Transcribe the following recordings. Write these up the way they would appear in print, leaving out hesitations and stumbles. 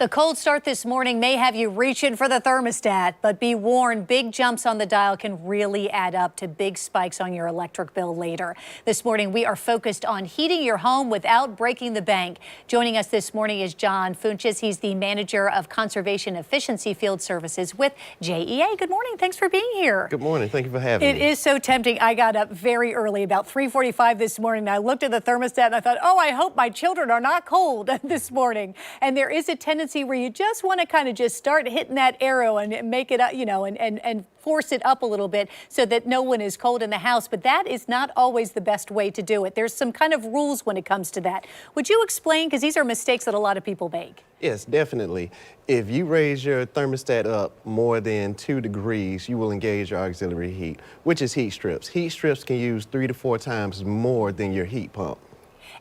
The cold start this morning may have you reaching for the thermostat, but be warned, big jumps on the dial can really add up to big spikes on your electric bill later. This morning, we are focused on heating your home without breaking the bank. Joining us this morning is John Funches. He's the manager of Conservation Efficiency Field Services with JEA. Good morning. Thanks for being here. Good morning. Thank you for having me. It is so tempting. I got up very early, about 3:45 this morning, and I looked at the thermostat and I thought, oh, I hope my children are not cold this morning. And there is a tendency where you just want to kind of just start hitting that arrow and make it up, you know, and force it up a little bit so that no one is cold in the house. But that is not always the best way to do it. There's some kind of rules when it comes to that. Would you explain? Because these are mistakes that a lot of people make. Yes, definitely. If you raise your thermostat up more than 2 degrees, you will engage your auxiliary heat, which is heat strips. Heat strips can use 3 to 4 times more than your heat pump.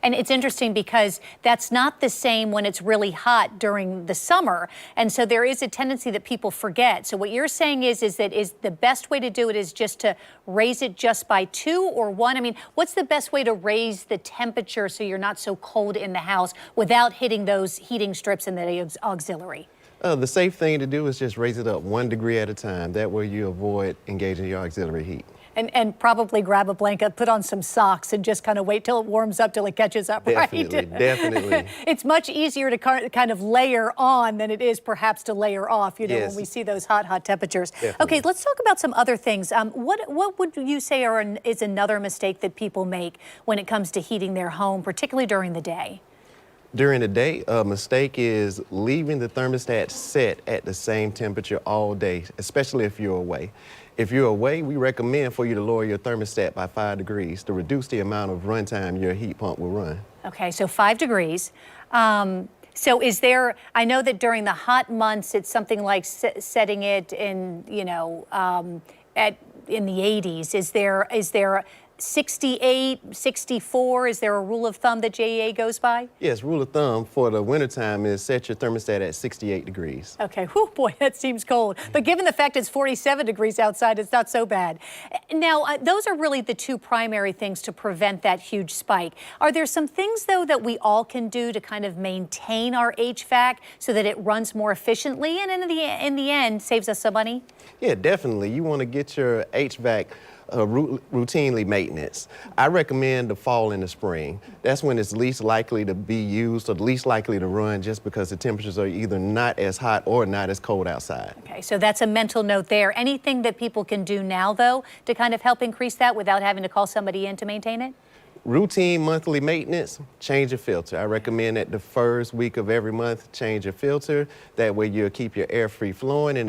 And it's interesting because that's not the same when it's really hot during the summer. And so there is a tendency that people forget. So what you're saying is that the best way to do it is just to raise it just by 2 or 1? I mean, what's the best way to raise the temperature so you're not so cold in the house without hitting those heating strips and the auxiliary? The safe thing to do is just raise it up 1 degree at a time. That way you avoid engaging your auxiliary heat. And probably grab a blanket, put on some socks, and just kind of wait till it warms up, till it catches up, definitely, right? Definitely. It's much easier to kind of layer on than it is perhaps to layer off, you know, yes. when we see those hot temperatures. Definitely. Okay, let's talk about some other things. What would you say is another mistake that people make when it comes to heating their home, particularly during the day? During the day, a mistake is leaving the thermostat set at the same temperature all day, especially if you're away. If you're away, we recommend for you to lower your thermostat by 5 degrees to reduce the amount of runtime your heat pump will run. Okay, so 5 degrees. So is there, I know that during the hot months, it's something like setting it in, you know, in the 80s. Is there 68, 64? Is there a rule of thumb that JEA goes by? Yes, rule of thumb for the wintertime is set your thermostat at 68 degrees. Okay, whew, boy, that seems cold. But given the fact it's 47 degrees outside, it's not so bad. Now, those are really the 2 primary things to prevent that huge spike. Are there some things, though, that we all can do to kind of maintain our HVAC so that it runs more efficiently and in the end saves us some money? Yeah, definitely. You want to get your HVAC routinely maintenance. I recommend the fall and the spring. That's when it's least likely to be used or least likely to run, just because the temperatures are either not as hot or not as cold outside. Okay, so that's a mental note there. Anything that people can do now, though, to kind of help increase that without having to call somebody in to maintain it? Routine monthly maintenance, change your filter. I recommend that the first week of every month, change your filter. That way you'll keep your air free flowing and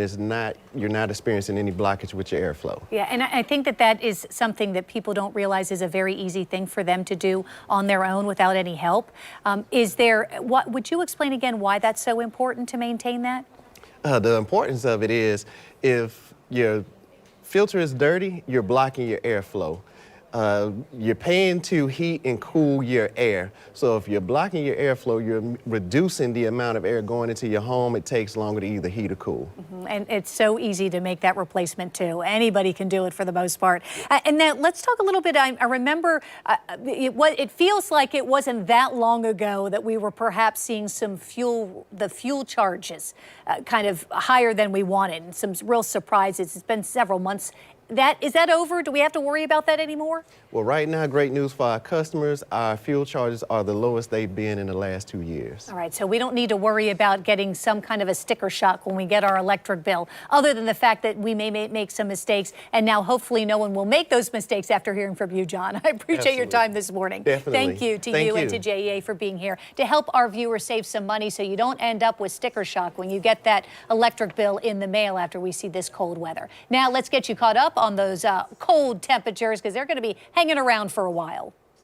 you're not experiencing any blockage with your airflow. Yeah, and I think that is something that people don't realize is a very easy thing for them to do on their own without any help. Would you explain again why that's so important to maintain that? The importance of it is if your filter is dirty, you're blocking your airflow. You're paying to heat and cool your air. So if you're blocking your airflow, you're reducing the amount of air going into your home. It takes longer to either heat or cool. Mm-hmm. And it's so easy to make that replacement too. Anybody can do it for the most part. And now let's talk a little bit. I remember it feels like it wasn't that long ago that we were perhaps seeing the fuel charges kind of higher than we wanted, and some real surprises. It's been several months. Is that over? Do we have to worry about that anymore? Well, right now, great news for our customers. Our fuel charges are the lowest they've been in the last 2 years. All right, so we don't need to worry about getting some kind of a sticker shock when we get our electric bill, other than the fact that we may make some mistakes, and now hopefully no one will make those mistakes after hearing from you, John. I appreciate Absolutely. Your time this morning. Definitely. Thank you to you and to JEA for being here to help our viewers save some money so you don't end up with sticker shock when you get that electric bill in the mail after we see this cold weather. Now let's get you caught up on those cold temperatures, because they're going to be hanging around for a while.